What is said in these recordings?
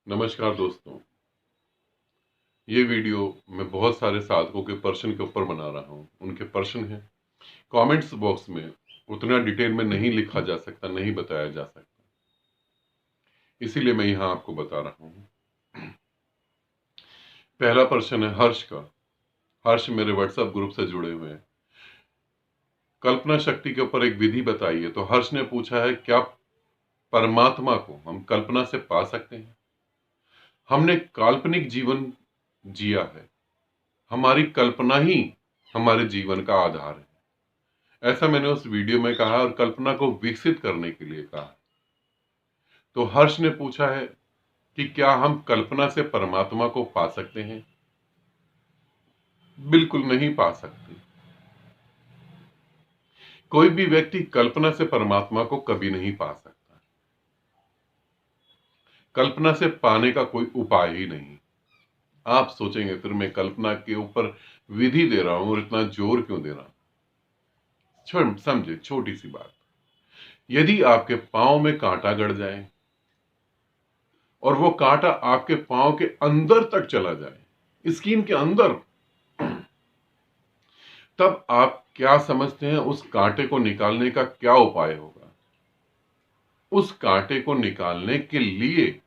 नमस्कार दोस्तों। ये वीडियो मैं बहुत सारे साधकों के प्रश्न के ऊपर बना रहा हूँ। उनके प्रश्न हैं, कमेंट्स बॉक्स में उतना डिटेल में नहीं लिखा जा सकता, नहीं बताया जा सकता, इसीलिए मैं यहाँ आपको बता रहा हूँ। पहला प्रश्न है हर्ष का। हर्ष मेरे व्हाट्सएप ग्रुप से जुड़े हुए हैं। कल्पना शक्ति के ऊपर एक विधि बताइए। तो हर्ष ने पूछा है, क्या परमात्मा को हम कल्पना से पा सकते हैं? हमने काल्पनिक जीवन जिया है, हमारी कल्पना ही हमारे जीवन का आधार है, ऐसा मैंने उस वीडियो में कहा और कल्पना को विकसित करने के लिए कहा। तो हर्ष ने पूछा है कि क्या हम कल्पना से परमात्मा को पा सकते हैं? बिल्कुल नहीं पा सकते। कोई भी व्यक्ति कल्पना से परमात्मा को कभी नहीं पा सकता। कल्पना से पाने का कोई उपाय ही नहीं। आप सोचेंगे फिर मैं कल्पना के ऊपर विधि दे रहा हूं और इतना जोर क्यों दे रहा हूं? समझे, छोटी सी बात। यदि आपके पांव में कांटा गड़ जाए और वो कांटा आपके पांव के अंदर तक चला जाए, स्किन के अंदर, तब आप क्या समझते हैं उस कांटे को निकालने का क्या उपाय होगा? उस कांटे को निकालने के लिए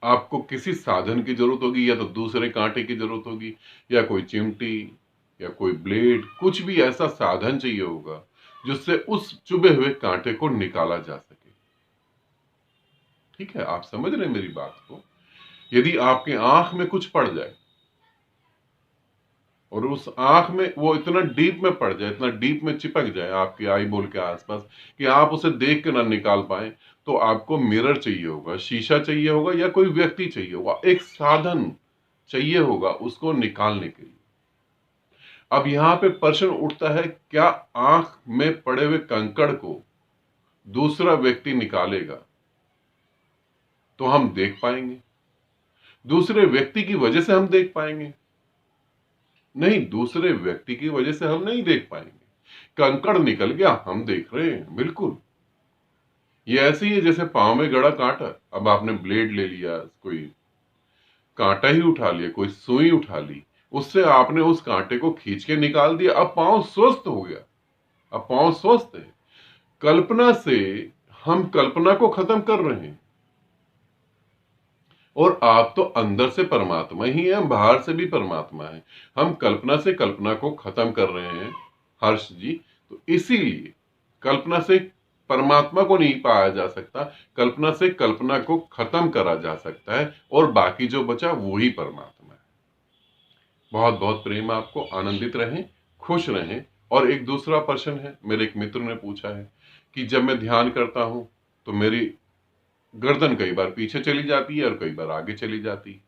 आपको किसी साधन की जरूरत होगी, या तो दूसरे कांटे की जरूरत होगी, या कोई चिमटी, या कोई ब्लेड, कुछ भी ऐसा साधन चाहिए होगा जिससे उस चुभे हुए कांटे को निकाला जा सके। ठीक है, आप समझ रहे हैं मेरी बात को? यदि आपके आंख में कुछ पड़ जाए और उस आंख में वो इतना डीप में पड़ जाए, इतना डीप में चिपक जाए आपकी आई बॉल के आसपास कि आप उसे देख के ना निकाल पाए, तो आपको मिरर चाहिए होगा, शीशा चाहिए होगा, या कोई व्यक्ति चाहिए होगा, एक साधन चाहिए होगा उसको निकालने के लिए। अब यहां पे प्रश्न उठता है, क्या आंख में पड़े हुए कंकड़ को दूसरा व्यक्ति निकालेगा तो हम देख पाएंगे? दूसरे व्यक्ति की वजह से हम देख पाएंगे? नहीं, दूसरे व्यक्ति की वजह से हम नहीं देख पाएंगे। कंकड़ निकल गया, हम देख रहे हैं, बिल्कुल। ये ऐसे ही है जैसे पांव में गड़ा कांटा, अब आपने ब्लेड ले लिया, कोई कांटा ही उठा लिया, कोई सुई उठा ली, उससे आपने उस कांटे को खींच के निकाल दिया, अब पांव स्वस्थ हो गया, अब पांव स्वस्थ है। कल्पना से हम कल्पना को खत्म कर रहे हैं, और आप तो अंदर से परमात्मा ही है, बाहर से भी परमात्मा है। हम कल्पना से कल्पना को खत्म कर रहे हैं हर्ष जी। तो इसीलिए कल्पना से परमात्मा को नहीं पाया जा सकता, कल्पना से कल्पना को खत्म करा जा सकता है, और बाकी जो बचा वो ही परमात्मा है। बहुत बहुत प्रेम आपको, आनंदित रहें, खुश रहें। और एक दूसरा प्रश्न है, मेरे एक मित्र ने पूछा है कि जब मैं ध्यान करता हूं तो मेरी गर्दन कई बार पीछे चली जाती है और कई बार आगे चली जाती है।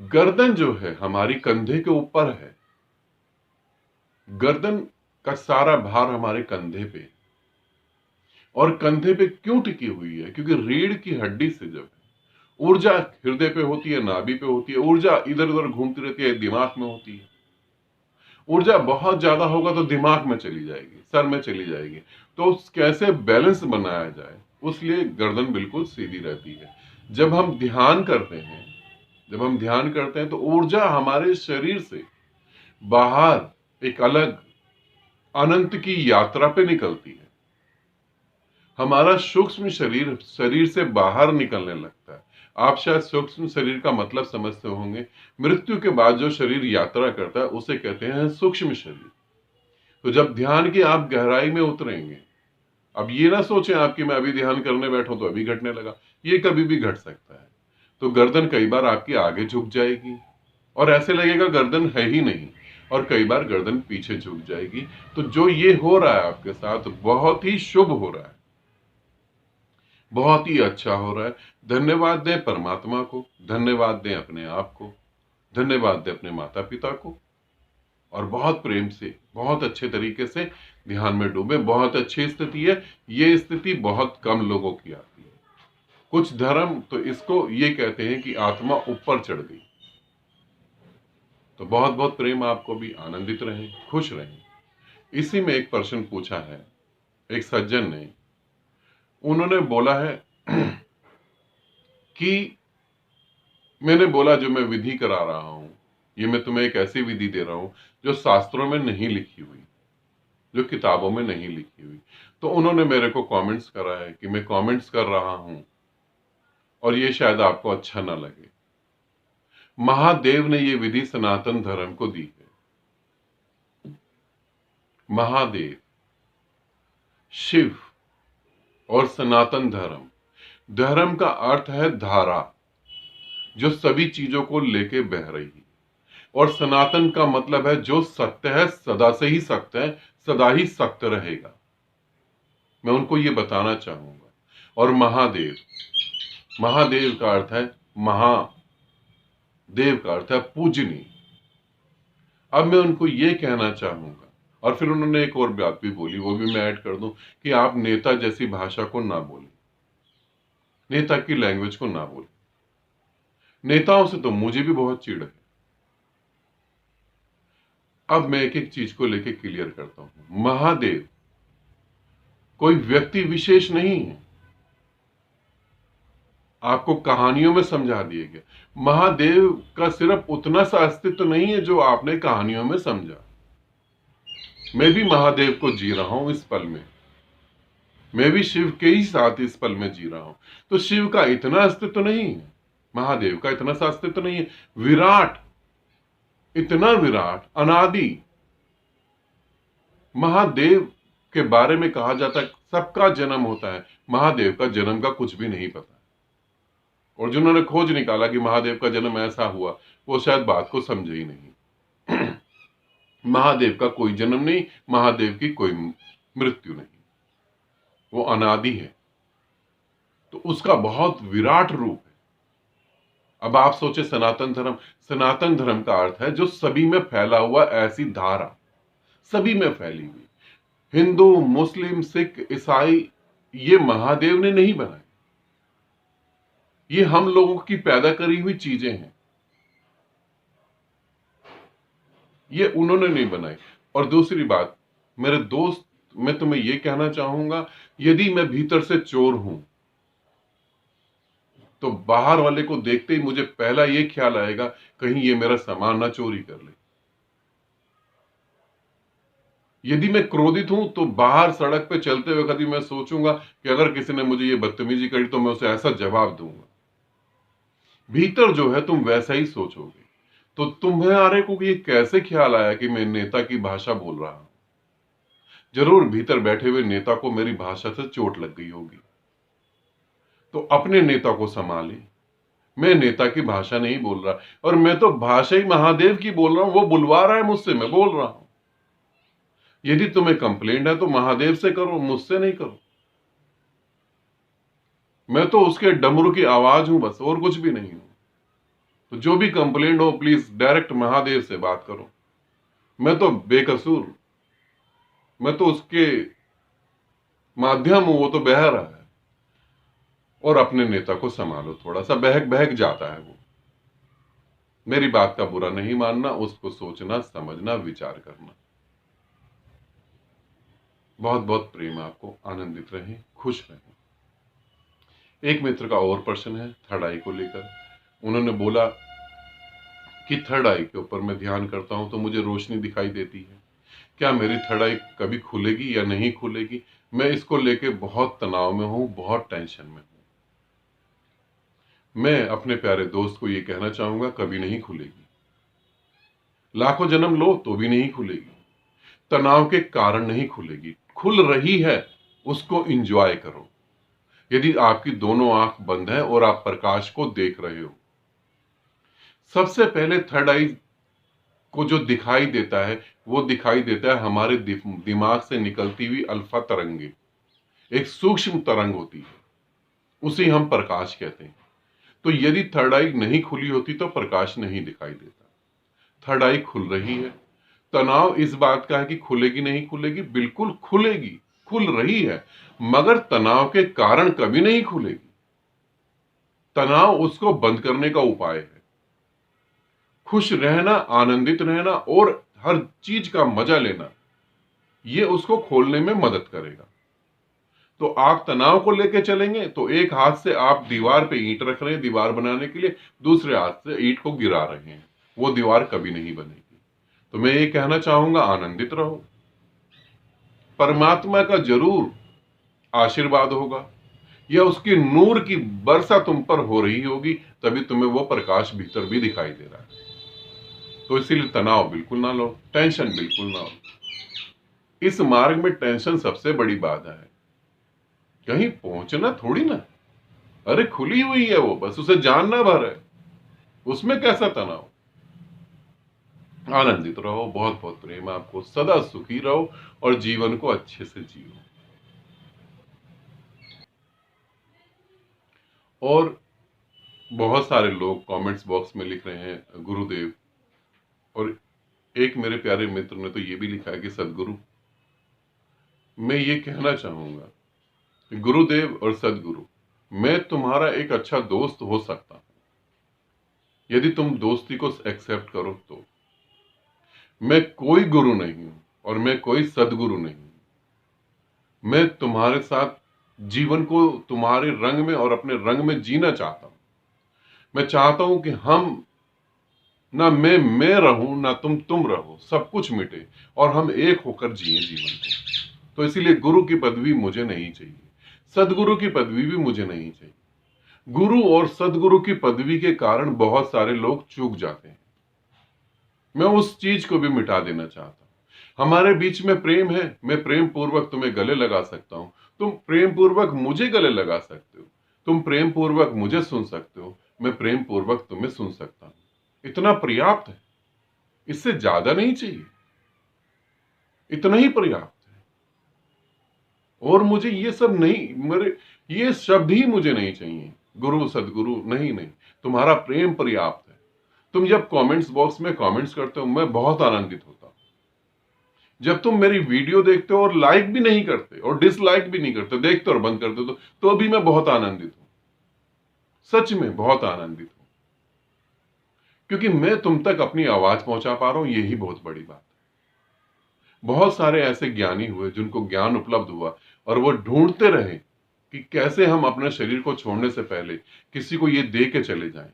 गर्दन जो है हमारी कंधे के ऊपर है, गर्दन का सारा भार हमारे कंधे पे, और कंधे पे क्यों टिकी हुई है? क्योंकि रीढ़ की हड्डी से जब ऊर्जा हृदय पे होती है, नाभि पे होती है, ऊर्जा इधर उधर घूमती रहती है, दिमाग में होती है। ऊर्जा बहुत ज्यादा होगा तो दिमाग में चली जाएगी, सर में चली जाएगी। तो कैसे बैलेंस बनाया जाए, उसलिए गर्दन बिल्कुल सीधी रहती है। जब हम ध्यान करते हैं, जब हम ध्यान करते हैं तो ऊर्जा हमारे शरीर से बाहर एक अलग अनंत की यात्रा पे निकलती है। हमारा सूक्ष्म शरीर शरीर से बाहर निकलने लगता है। आप शायद सूक्ष्म शरीर का मतलब समझते होंगे। मृत्यु के बाद जो शरीर यात्रा करता है उसे कहते हैं सूक्ष्म शरीर। तो जब ध्यान की आप गहराई में उतरेंगे, अब ये ना सोचें आप कि मैं अभी ध्यान करने बैठूं तो अभी घटने लगा, ये कभी भी घट सकता है। तो गर्दन कई बार आपकी आगे झुक जाएगी और ऐसे लगेगा गर्दन है ही नहीं, और कई बार गर्दन पीछे झुक जाएगी। तो जो ये हो रहा है आपके साथ बहुत ही शुभ हो रहा है, बहुत ही अच्छा हो रहा है। धन्यवाद दें परमात्मा को, धन्यवाद दें अपने आप को, धन्यवाद दें अपने माता पिता को, और बहुत प्रेम से, बहुत अच्छे तरीके से ध्यान में डूबे। बहुत अच्छी स्थिति है, ये स्थिति बहुत कम लोगों की आती है। कुछ धर्म तो इसको ये कहते हैं कि आत्मा ऊपर चढ़ गई। तो बहुत बहुत प्रेम आपको भी, आनंदित रहें, खुश रहें। इसी में एक प्रश्न पूछा है एक सज्जन ने। उन्होंने बोला है कि मैंने बोला जो मैं विधि करा रहा हूं, ये मैं तुम्हें एक ऐसी विधि दे रहा हूं जो शास्त्रों में नहीं लिखी हुई, जो किताबों में नहीं लिखी हुई। तो उन्होंने मेरे को कमेंट्स करा है कि मैं कमेंट्स कर रहा हूं और ये शायद आपको अच्छा ना लगे। महादेव ने ये विधि सनातन धर्म को दी है। महादेव, शिव और सनातन धर्म, धर्म का अर्थ है धारा जो सभी चीजों को लेके बह रही है, और सनातन का मतलब है जो सत्य है, सदा से ही सत्य है, सदा ही सत्य रहेगा। मैं उनको ये बताना चाहूंगा। और महादेव, महादेव का अर्थ है महादेव का अर्थ है पूजनीय। अब मैं उनको ये कहना चाहूंगा, और फिर उन्होंने एक और बात भी बोली, वो भी मैं ऐड कर दूं, कि आप नेता जैसी भाषा को ना बोलें, नेता की लैंग्वेज को ना बोलें। नेताओं से तो मुझे भी बहुत चिढ़ है। अब मैं एक एक चीज को लेके क्लियर करता हूं। महादेव कोई व्यक्ति विशेष नहीं है, आपको कहानियों में समझा दिया गया। महादेव का सिर्फ उतना सा अस्तित्व नहीं है जो आपने कहानियों में समझा। मैं भी महादेव को जी रहा हूं इस पल में, मैं भी शिव के ही साथ इस पल में जी रहा हूं। तो शिव का इतना अस्तित्व नहीं है, महादेव का इतना सा अस्तित्व नहीं है। विराट, इतना विराट, अनादि महादेव के बारे में कहा जाता है सबका जन्म होता है, महादेव का जन्म का कुछ भी नहीं पता। और जिन्होंने खोज निकाला कि महादेव का जन्म ऐसा हुआ, वो शायद बात को समझे ही नहीं। महादेव का कोई जन्म नहीं, महादेव की कोई मृत्यु नहीं, वो अनादि है। तो उसका बहुत विराट रूप है। अब आप सोचे सनातन धर्म, सनातन धर्म का अर्थ है जो सभी में फैला हुआ, ऐसी धारा सभी में फैली हुई। हिंदू, मुस्लिम, सिख, ईसाई, ये महादेव ने नहीं बनाए, ये हम लोगों की पैदा करी हुई चीजें हैं, ये उन्होंने नहीं बनाई। और दूसरी बात, मेरे दोस्त, मैं तुम्हें यह कहना चाहूंगा, यदि मैं भीतर से चोर हूं तो बाहर वाले को देखते ही मुझे पहला यह ख्याल आएगा कहीं ये मेरा सामान ना चोरी कर ले। यदि मैं क्रोधित हूं तो बाहर सड़क पे चलते हुए कभी मैं सोचूंगा कि अगर किसी ने मुझे ये बदतमीजी करी तो मैं उसे ऐसा जवाब दूंगा। भीतर जो है तुम वैसा ही सोचोगे। तो तुम्हारे को ये कैसे ख्याल आया कि मैं नेता की भाषा बोल रहा हूं? जरूर भीतर बैठे हुए नेता को मेरी भाषा से चोट लग गई होगी। तो अपने नेता को संभाले। मैं नेता की भाषा नहीं बोल रहा, और मैं तो भाषा ही महादेव की बोल रहा हूं, वो बुलवा रहा है मुझसे, मैं बोल रहा हूं। यदि तुम्हें कंप्लेंट है तो महादेव से करो, मुझसे नहीं करो। मैं तो उसके डमरू की आवाज हूं बस, और कुछ भी नहीं हूं। तो जो भी कंप्लेंट हो प्लीज डायरेक्ट महादेव से बात करो। मैं तो बेकसूर, मैं तो उसके माध्यम हूं, वो तो बह रहा है। और अपने नेता को संभालो, थोड़ा सा बहक बहक जाता है वो। मेरी बात का बुरा नहीं मानना, उसको सोचना, समझना, विचार करना। बहुत बहुत प्रेम आपको, आनंदित रहें, खुश रहें। एक मित्र का और प्रश्न है थर्ड आई को लेकर। उन्होंने बोला कि थर्ड आई के ऊपर मैं ध्यान करता हूं तो मुझे रोशनी दिखाई देती है, क्या मेरी थर्ड आई कभी खुलेगी या नहीं खुलेगी? मैं इसको लेके बहुत तनाव में हूं, बहुत टेंशन में हूं। मैं अपने प्यारे दोस्त को यह कहना चाहूंगा, कभी नहीं खुलेगी। लाखों जन्म लो तो भी नहीं खुलेगी। तनाव के कारण नहीं खुलेगी। खुल रही है, उसको एंजॉय करो। यदि आपकी दोनों आंख बंद है और आप प्रकाश को देख रहे हो, सबसे पहले थर्ड आई को जो दिखाई देता है, वो दिखाई देता है हमारे दिमाग से निकलती हुई अल्फा तरंगे। एक सूक्ष्म तरंग होती है, उसे हम प्रकाश कहते हैं। तो यदि थर्ड आई नहीं खुली होती तो प्रकाश नहीं दिखाई देता। थर्ड आई खुल रही है। तनाव इस बात का है कि खुलेगी नहीं खुलेगी, बिल्कुल खुलेगी, खुल रही है, मगर तनाव के कारण कभी नहीं खुलेगी। तनाव उसको बंद करने का उपाय है। खुश रहना, आनंदित रहना और हर चीज का मजा लेना, यह उसको खोलने में मदद करेगा। तो आप तनाव को लेके चलेंगे तो एक हाथ से आप दीवार पे ईंट रख रहे हैं दीवार बनाने के लिए, दूसरे हाथ से ईंट को गिरा रहे हैं, वो दीवार कभी नहीं बनेगी। तो मैं ये कहना चाहूंगा, आनंदित रहो, परमात्मा का जरूर आशीर्वाद होगा या उसकी नूर की वर्षा तुम पर हो रही होगी, तभी तुम्हें वो प्रकाश भीतर भी दिखाई दे रहा है। तो इसीलिए तनाव बिल्कुल ना लो, टेंशन बिल्कुल ना हो। इस मार्ग में टेंशन सबसे बड़ी बाधा है, कहीं पहुंचना थोड़ी ना, अरे खुली हुई है वो, बस उसे जानना भर है, उसमें कैसा तनाव। आनंदित रहो, बहुत बहुत प्रेम आपको, सदा सुखी रहो और जीवन को अच्छे से जियो। और बहुत सारे लोग कमेंट्स बॉक्स में लिख रहे हैं गुरुदेव, और एक मेरे प्यारे मित्र ने तो ये भी लिखा है कि सदगुरु। मैं ये कहना चाहूंगा कि गुरुदेव और सदगुरु, मैं तुम्हारा एक अच्छा दोस्त हो सकता हूं यदि तुम दोस्ती को एक्सेप्ट करो तो। मैं कोई गुरु नहीं हूं और मैं कोई सदगुरु नहीं हूं। मैं तुम्हारे साथ जीवन को तुम्हारे रंग में और अपने रंग में जीना चाहता हूं। मैं चाहता हूं कि हम, ना मैं रहूं ना तुम रहो, सब कुछ मिटे और हम एक होकर जिए जीवन को। तो इसीलिए गुरु की पदवी मुझे नहीं चाहिए, सदगुरु की पदवी भी मुझे नहीं चाहिए। गुरु और सदगुरु की पदवी के कारण बहुत सारे लोग चूक जाते हैं, मैं उस चीज को भी मिटा देना चाहता हूं। हमारे बीच में प्रेम है, मैं प्रेम पूर्वक तुम्हें गले लगा सकता हूं, तुम प्रेम पूर्वक मुझे गले लगा सकते हो, तुम प्रेम पूर्वक मुझे सुन सकते हो, मैं प्रेम पूर्वक तुम्हें सुन सकता हूं। इतना पर्याप्त है, इससे ज्यादा नहीं चाहिए, इतना ही पर्याप्त है। और मुझे ये सब नहीं, मेरे ये शब्द ही मुझे नहीं चाहिए, गुरु सदगुरु नहीं नहीं, तुम्हारा प्रेम पर्याप्त है। तुम जब कमेंट्स बॉक्स में कमेंट्स करते हो मैं बहुत आनंदित होता हूं। जब तुम मेरी वीडियो देखते हो और लाइक भी नहीं करते और डिसलाइक भी नहीं करते, देखते और बंद कर देते, तो भी मैं बहुत आनंदित हूं, सच में बहुत आनंदित हूं, क्योंकि मैं तुम तक अपनी आवाज पहुंचा पा रहा हूं, यही बहुत बड़ी बात है। बहुत सारे ऐसे ज्ञानी हुए जिनको ज्ञान उपलब्ध हुआ और वो ढूंढते रहे कि कैसे हम अपने शरीर को छोड़ने से पहले किसी को ये दे के चले जाएं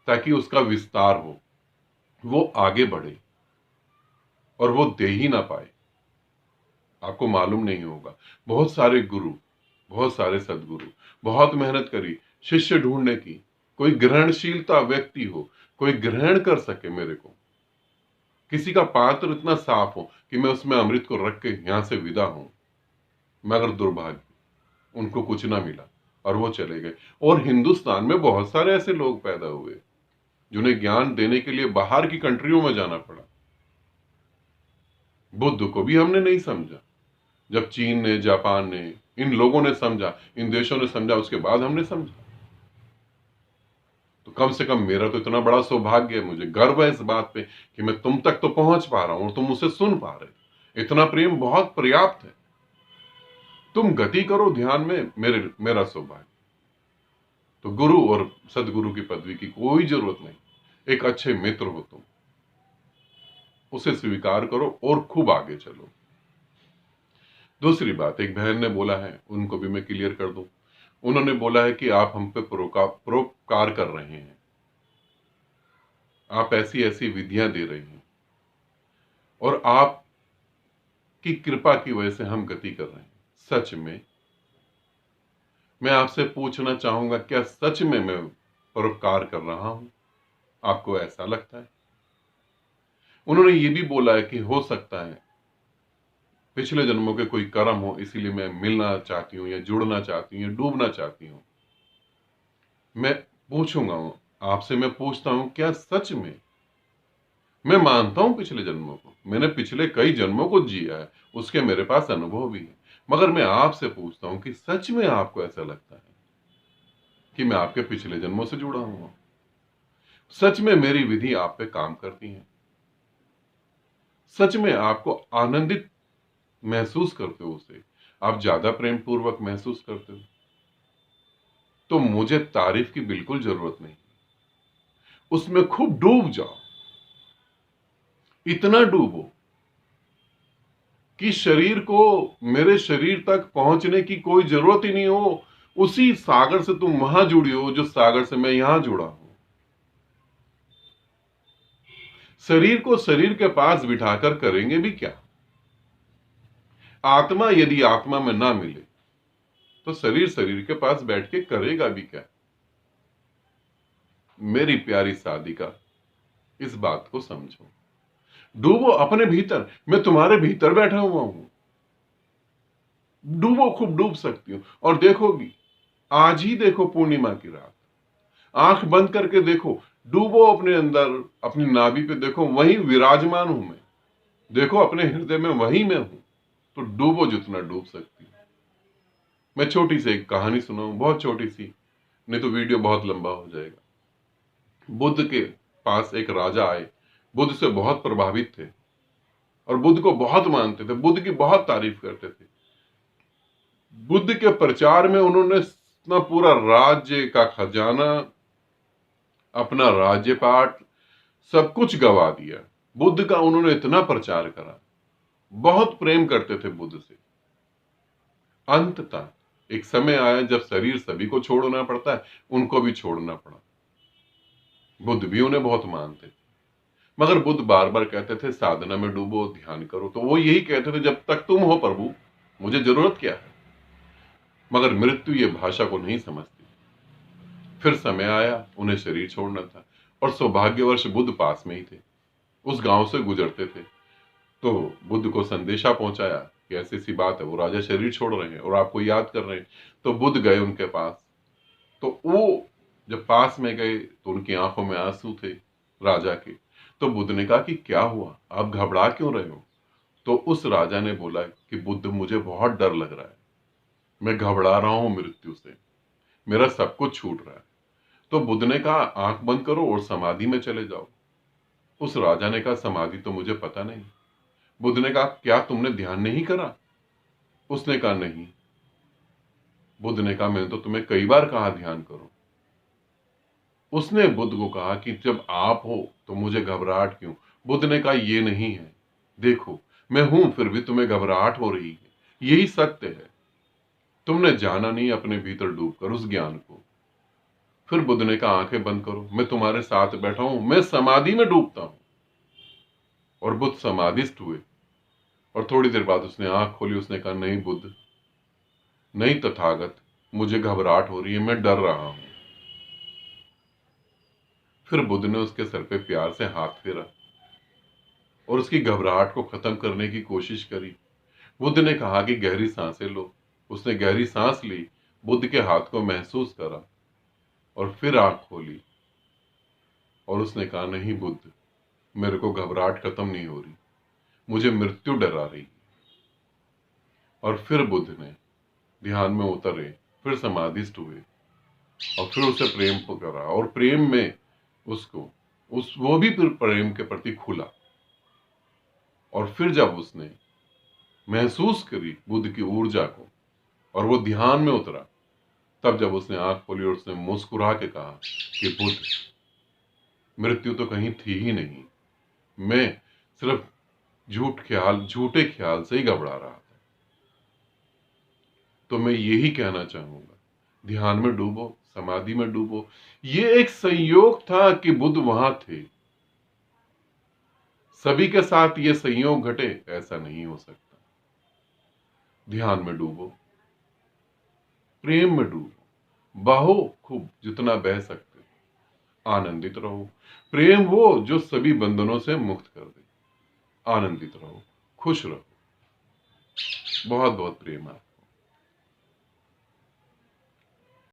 ताकि उसका विस्तार हो, वो आगे बढ़े, और वो दे ही ना पाए। आपको मालूम नहीं होगा, बहुत सारे गुरु, बहुत सारे सदगुरु, बहुत मेहनत करी शिष्य ढूंढने की, कोई ग्रहणशीलता व्यक्ति हो, कोई ग्रहण कर सके मेरे को, किसी का पात्र इतना साफ हो कि मैं उसमें अमृत को रख के यहां से विदा हूं, मगर दुर्भाग्य उनको कुछ ना मिला और वो चले गए। और हिंदुस्तान में बहुत सारे ऐसे लोग पैदा हुए जिन्हें ज्ञान देने के लिए बाहर की कंट्रियों में जाना पड़ा। बुद्ध को भी हमने नहीं समझा, जब चीन ने, जापान ने, इन लोगों ने समझा, इन देशों ने समझा, उसके बाद हमने समझा। तो कम से कम मेरा तो इतना बड़ा सौभाग्य है, मुझे गर्व है इस बात पे कि मैं तुम तक तो पहुंच पा रहा हूं और तुम उसे सुन पा रहे। इतना प्रेम बहुत पर्याप्त है। तुम गति करो ध्यान में, मेरा सौभाग्य। तो गुरु और सदगुरु की पदवी की कोई जरूरत नहीं, एक अच्छे मित्र हो तुम, उसे स्वीकार करो और खूब आगे चलो। दूसरी बात, एक बहन ने बोला है, उनको भी मैं क्लियर कर दूं। उन्होंने बोला है कि आप हम पे परोपकार कर रहे हैं, आप ऐसी ऐसी विधियां दे रही हैं और आप की कृपा की वजह से हम गति कर रहे हैं। सच में मैं आपसे पूछना चाहूंगा, क्या सच में मैं परोपकार कर रहा हूं? आपको ऐसा लगता है? उन्होंने ये भी बोला है कि हो सकता है पिछले जन्मों के कोई कर्म हो, इसीलिए मैं मिलना चाहती हूं या जुड़ना चाहती हूं या डूबना चाहती हूं। मैं पूछूंगा, आपसे मैं पूछता हूं, क्या सच में? मैं मानता हूं पिछले जन्मों को, मैंने पिछले कई जन्मों को जिया है, उसके मेरे पास अनुभव भी है, मगर मैं आपसे पूछता हूं कि सच में आपको ऐसा लगता है कि मैं आपके पिछले जन्मों से जुड़ा हुआ हूं? सच में मेरी विधि आप पे काम करती है? सच में आपको आनंदित महसूस करते हो उसे, आप ज्यादा प्रेम पूर्वक महसूस करते हो? तो मुझे तारीफ की बिल्कुल जरूरत नहीं, उसमें खूब डूब जाओ, इतना डूबो कि शरीर को मेरे शरीर तक पहुंचने की कोई जरूरत ही नहीं हो। उसी सागर से तुम वहां जुड़ी हो जो सागर से मैं यहां जुड़ा हूं। शरीर को शरीर के पास बिठाकर करेंगे भी क्या? आत्मा यदि आत्मा में ना मिले तो शरीर शरीर के पास बैठ के करेगा भी क्या? मेरी प्यारी साधिका, इस बात को समझो। डूबो अपने भीतर। मैं तुम्हारे भीतर बैठा हुआ हूं। डूबो, खूब डूब सकती हो। और देखोगी, आज ही देखो पूर्णिमा की रात, आंख बंद करके देखो, डूबो अपने अंदर, अपनी नाभि पे देखो, वहीं विराजमान हूं मैं। देखो अपने हृदय में वहीं मैं हूं। तो डूबो जितना डूब सकती हो। मैं छोटी सी एक कहानी सुनाऊं, बहुत छोटी सी, नहीं तो वीडियो बहुत लंबा हो जाएगा। बुद्ध के पास एक राजा आए, बुद्ध से बहुत प्रभावित थे और बुद्ध को बहुत मानते थे, बुद्ध की बहुत तारीफ करते थे। बुद्ध के प्रचार में उन्होंने अपना पूरा राज्य का खजाना, अपना राज्यपाट, सब कुछ गवा दिया। बुद्ध का उन्होंने इतना प्रचार करा, बहुत प्रेम करते थे बुद्ध से। अंततः एक समय आया जब शरीर सभी को छोड़ना पड़ता है, उनको भी छोड़ना पड़ा। बुद्ध भी उन्हें बहुत मानते थे, मगर बुद्ध बार बार कहते थे साधना में डूबो, ध्यान करो। तो वो यही कहते थे, जब तक तुम हो प्रभु, मुझे जरूरत क्या है? मगर मृत्यु ये भाषा को नहीं समझती। फिर समय आया, उन्हें शरीर छोड़ना था, और सौभाग्यवश बुद्ध पास में ही थे, उस गांव से गुजरते थे। तो बुद्ध को संदेशा पहुंचाया कि ऐसी सी बात है, वो राजा शरीर छोड़ रहे हैं और आपको याद कर रहे हैं। तो बुद्ध गए उनके पास। तो वो जब पास में गए तो उनकी आंखों में आंसू थे राजा के। तो बुद्ध ने कहा कि क्या हुआ, आप घबरा क्यों रहे हो? तो उस राजा ने बोला कि बुद्ध, मुझे बहुत डर लग रहा है, मैं घबरा रहा हूं मृत्यु से, मेरा सब कुछ छूट रहा है। तो बुद्ध ने कहा आंख बंद करो और समाधि में चले जाओ। उस राजा ने कहा समाधि तो मुझे पता नहीं। बुद्ध ने कहा क्या तुमने ध्यान नहीं करा? उसने कहा नहीं। बुद्ध ने कहा मैंने तो तुम्हें कई बार कहा ध्यान करो। उसने बुद्ध को कहा कि जब आप हो तो मुझे घबराहट क्यों? बुद्ध ने कहा ये नहीं है, देखो मैं हूं फिर भी तुम्हें घबराहट हो रही है, यही सत्य है। तुमने जाना नहीं अपने भीतर डूबकर उस ज्ञान को। फिर बुद्ध ने कहा आंखें बंद करो, मैं तुम्हारे साथ बैठा हूं, मैं समाधि में डूबता हूं। और बुद्ध समाधिस्थ हुए और थोड़ी देर बाद उसने आंख खोली। उसने कहा नहीं बुद्ध, नहीं तथागत, मुझे घबराहट हो रही है, मैं डर रहा हूं। फिर बुद्ध ने उसके सर पे प्यार से हाथ फेरा और उसकी घबराहट को खत्म करने की कोशिश करी। बुद्ध ने कहा कि गहरी सांसें लो। उसने गहरी सांस ली, बुद्ध के हाथ को महसूस करा और फिर आंख खोली और उसने कहा नहीं बुद्ध, मेरे को घबराहट खत्म नहीं हो रही, मुझे मृत्यु डरा रही। और फिर बुद्ध ने ध्यान में उतरे, फिर समाधिस्थ हुए और फिर उसे प्रेम को करा और प्रेम में उसको वो भी फिर प्रेम के प्रति खुला। और फिर जब उसने महसूस करी बुद्ध की ऊर्जा को और वो ध्यान में उतरा, तब जब उसने आंख खोली और उसने मुस्कुरा के कहा कि बुद्ध, मृत्यु तो कहीं थी ही नहीं, मैं सिर्फ झूठे ख्याल से ही घबरा रहा था। तो मैं यही कहना चाहूंगा, ध्यान में डूबो, समाधि में डूबो। ये एक संयोग था कि बुद्ध वहां थे। सभी के साथ ये संयोग घटे ऐसा नहीं हो सकता। ध्यान में डूबो, प्रेम में डूबो, बहो खूब जितना बह सकते, आनंदित रहो। प्रेम वो जो सभी बंधनों से मुक्त कर दे। आनंदित रहो, खुश रहो। बहुत बहुत प्रेम है।